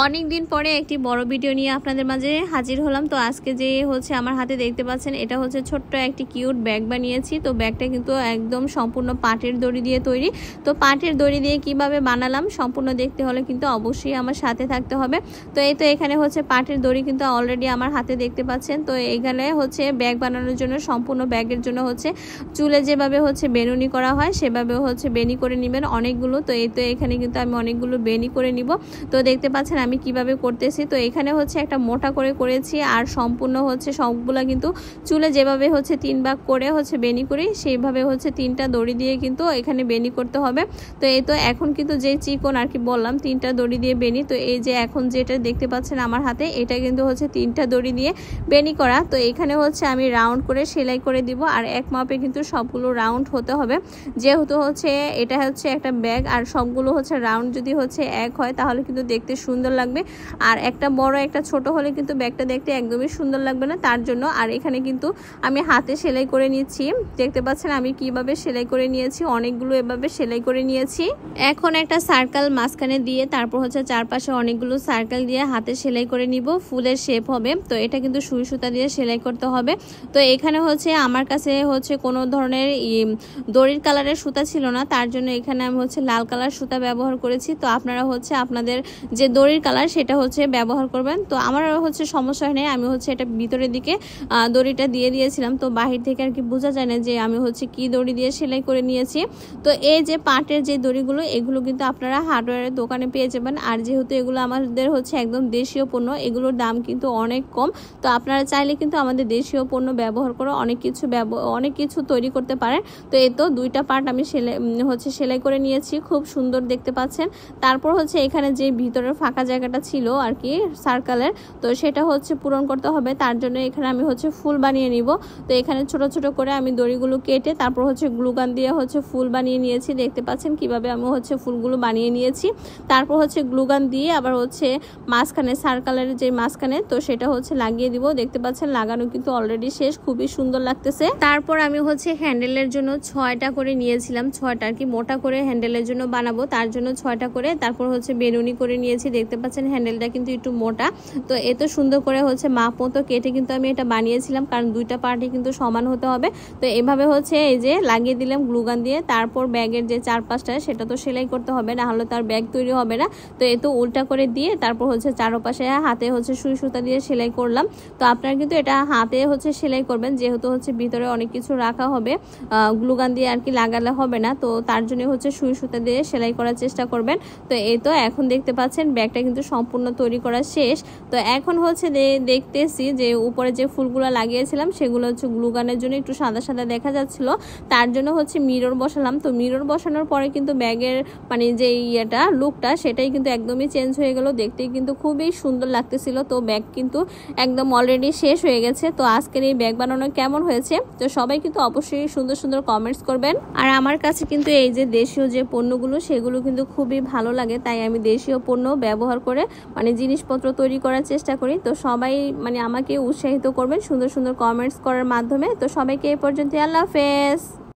অনেক দিন পরে একটি বড় ভিডিও নিয়ে আপনাদের মাঝে হাজির হলাম। তো আজকে যে হচ্ছে আমার হাতে দেখতে পাচ্ছেন, এটা হচ্ছে ছোট্ট একটি কিউট ব্যাগ বানিয়েছি। তো ব্যাগটা কিন্তু একদম সম্পূর্ণ পাটের দড়ি দিয়ে তৈরি। তো পাটের দড়ি দিয়ে কিভাবে বানালাম সম্পূর্ণ দেখতে হলে কিন্তু অবশ্যই আমার সাথে থাকতে হবে। তো এই তো এখানে হচ্ছে পাটের দড়ি কিন্তু অলরেডি আমার হাতে দেখতে পাচ্ছেন। তো এইখানে হচ্ছে ব্যাগ বানানোর জন্য সম্পূর্ণ ব্যাগের জন্য হচ্ছে চুলে যেভাবে হচ্ছে বেনুনি করা হয় সেভাবে হচ্ছে বেনি করে নেবেন অনেকগুলো। তো এই তো এখানে কিন্তু আমি অনেকগুলো বেনি করে নিব। তো দেখতে পাচ্ছেন আমি কিভাবে করতেছি। তো এখানে হচ্ছে একটা মোটা করে করেছি, আর সম্পূর্ণ হচ্ছে সবগুলা কিন্তু চুলে যেভাবে হচ্ছে 3 ভাগ করে হচ্ছে বেনি করি সেইভাবে হচ্ছে 3টা দড়ি দিয়ে কিন্তু এখানে বেনি করতে হবে। তো এই তো এখন কিন্তু যে চিকন আর কি বললাম 3টা দড়ি দিয়ে বেনি। তো এই যে এখন যেটা দেখতে পাচ্ছেন আমার হাতে, এটা কিন্তু হচ্ছে 3টা দড়ি দিয়ে বেনি করা। তো এখানে হচ্ছে আমি রাউন্ড করে সেলাই করে দিব, আর এক মাপে কিন্তু সবগুলো রাউন্ড হতে হবে। যেহেতু হচ্ছে এটা হচ্ছে একটা ব্যাগ, আর সবগুলো হচ্ছে রাউন্ড যদি হচ্ছে এক হয় তাহলে কিন্তু দেখতে সুন্দর লাগবে। আর একটা বড় একটা ছোট হলে কিন্তু ব্যাগটা দেখতে একদমই সুন্দর লাগবে না, তার জন্য। আর এখানে কিন্তু আমি হাতে সেলাই করে নিচ্ছি। দেখতে পাচ্ছেন আমি কিভাবে সেলাই করে নিয়েছি, অনেকগুলো এভাবে সেলাই করে নিয়েছি। এখন একটা সার্কেল মাঝখানে দিয়ে তারপর হচ্ছে চারপাশে অনেকগুলো সার্কেল দিয়ে হাতে সেলাই করে নিব, ফুলের শেপ হবে। তো এটা কিন্তু সুই সুতা দিয়ে সেলাই করতে হবে। তো এখানে হচ্ছে আমার কাছে হচ্ছে কোনো ধরনের দড়ির কালারের সুতা ছিল না, তার জন্য এখানে আমি হচ্ছে লাল কালার সুতা ব্যবহার করেছি। তো আপনারা হচ্ছে আপনাদের যে দড়ির কালার সেটা হচ্ছে ব্যবহার করবেন। তো আমার হচ্ছে সমস্যা নেই, আমি হচ্ছে এটা ভিতরের দিকে দড়িটা দিয়ে দিয়েছিলাম। তো বাহির থেকে আর কি বোঝা যায় না যে আমি হচ্ছে কি দড়ি দিয়ে সেলাই করে নিয়েছি। তো এই যে পাটের যে দড়িগুলো এগুলো কিন্তু আপনারা হার্ডওয়্যারের দোকানে পেয়ে যাবেন। আর যেহেতু এগুলো আমাদের হচ্ছে একদম দেশীয় পণ্য, এগুলোর দাম কিন্তু অনেক কম। তো আপনারা চাইলে কিন্তু আমাদের দেশীয় পণ্য ব্যবহার করে অনেক কিছু তৈরি করতে পারেন। তো এই তো 2টা পার্ট আমি সেলাই করে নিয়েছি, খুব সুন্দর দেখতে পাচ্ছেন। তারপর হচ্ছে এখানে যে ভিতরের ফাঁকা জায়গাটা ছিল আর কি সার্কেলের, তো সেটা হচ্ছে পূরণ করতে হবে। তার জন্য এখানে আমি হচ্ছে ফুল বানিয়ে নিব। তো এখানে ছোট ছোট করে আমি দড়িগুলো কেটে তারপর হচ্ছে গ্লুগান দিয়ে হচ্ছে ফুল বানিয়ে নিয়েছি। দেখতে পাচ্ছেন কিভাবে আমি হচ্ছে ফুলগুলো বানিয়ে নিয়েছি। তারপর হচ্ছে গ্লুগান দিয়ে আবার হচ্ছে মাঝখানে সার্কেলের যে মাঝখানে, তো সেটা হচ্ছে লাগিয়ে দিব। দেখতে পাচ্ছেন লাগানো কিন্তু অলরেডি শেষ, খুবই সুন্দর লাগতেছে। তারপর আমি হচ্ছে হ্যান্ডেলের জন্য 6টা করে নিয়েছিলাম, 6টা আর কি মোটা করে হ্যান্ডেলের জন্য বানাবো, তার জন্য 6টা করে তারপর হচ্ছে বেনুনি করে নিয়েছি। দেখতে পাচ্ছেন হ্যান্ডেলটা কিন্তু একটু মোটা। তো এত সুন্দর করে হচ্ছে মাপ মতো কেটে কিন্তু আমি এটা বানিয়েছিলাম, কারণ 2টা পার্টই কিন্তু সমান হতে হবে। তো এভাবে হচ্ছে এই যে লাগিয়ে দিলাম গ্লুগান দিয়ে। তারপর ব্যাগের যে চারপাশটা সেটা তো সেলাই করতে হবে, না হলে তার ব্যাগ তৈরি হবে না। তো এ তো উল্টা করে দিয়ে তারপর হচ্ছে চারপাশে হাতে হচ্ছে সুই সুতা দিয়ে সেলাই করলাম। তো আপনারা কিন্তু এটা হাতে হচ্ছে সেলাই করবেন, যেহেতু হচ্ছে ভিতরে অনেক কিছু রাখা হবে, গ্লুগান দিয়ে আর কি লাগালে হবে না। তো তার জন্য হচ্ছে সুই সুতা দিয়ে সেলাই করার চেষ্টা করবেন। তো এই তো এখন দেখতে পাচ্ছেন ব্যাগটা কিন্তু সম্পূর্ণ তৈরি করা শেষ। তো এখন হচ্ছে দেখতেছি যে উপরে যে ফুলগুলো লাগিয়েছিলাম সেগুলো হচ্ছে গ্লুগানের জন্য একটু সাদা সাদা দেখা যাচ্ছিল, তার জন্য হচ্ছে মিরর বসালাম। তো মিরর বসানোর পরে কিন্তু ব্যাগের মানে যে লুকটা সেটাই কিন্তু একদমই চেঞ্জ হয়ে গেল, দেখতেই কিন্তু খুবই সুন্দর লাগতেছিল। তো ব্যাগ কিন্তু একদম অলরেডি শেষ হয়ে গেছে। তো আজকের এই ব্যাগ বানানো কেমন হয়েছে তো সবাই কিন্তু অবশ্যই সুন্দর সুন্দর কমেন্টস করবেন। আর আমার কাছে কিন্তু এই যে দেশীয় যে পণ্যগুলো সেগুলো কিন্তু খুবই ভালো লাগে, তাই আমি দেশীয় পণ্য ব্যবহার করে মানে জিনিসপত্র তৈরি করার চেষ্টা করি। তো সবাই মানে আমাকে উৎসাহিত করবেন সুন্দর সুন্দর কমেন্টস করার মাধ্যমে। তো সবাইকে এই পর্যন্ত আল্লাহ হাফেজ।